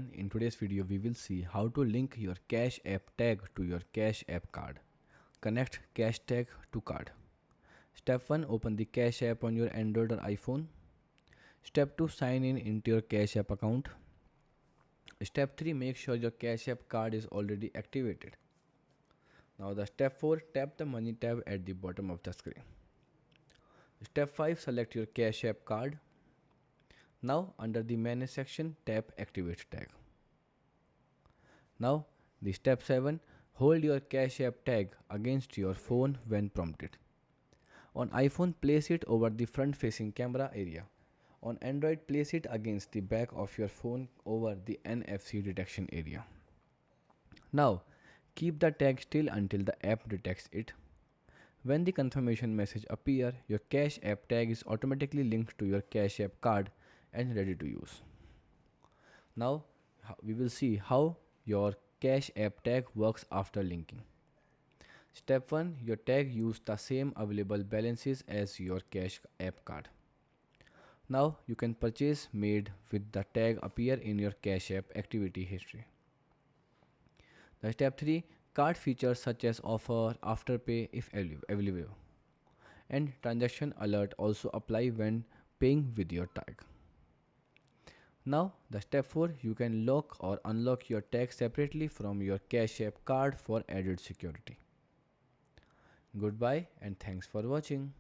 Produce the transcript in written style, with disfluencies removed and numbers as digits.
In today's video, we will see how to link your Cash App tag to your Cash App card. Connect Cashtag to card. Step 1. Open the Cash App on your Android or iPhone. Step 2. Sign in into your Cash App account. Step 3. Make sure your Cash App card is already activated. Now the step 4. Tap the Money tab at the bottom of the screen. Step 5. Select your Cash App card. Now under the Manage section, tap Activate tag. Now the step 7. Hold your Cash App tag against your phone when prompted. On iPhone, place it over the front facing camera area. On Android, place it against the back of your phone over the NFC detection area. Now keep the tag still until the app detects it. When the confirmation message appears, your Cash App tag is automatically linked to your Cash App card and ready to use. Now we will see how your Cash App tag works after linking. Step 1. Your tag use the same available balances as your Cash App card. Now you can purchase made with the tag appear in your Cash App activity history. The step 3. Card features such as offer, afterpay if available, and transaction alert also apply when paying with your tag. Now the step 4. You can lock or unlock your tag separately from your Cash App card for added security. Goodbye and thanks for watching.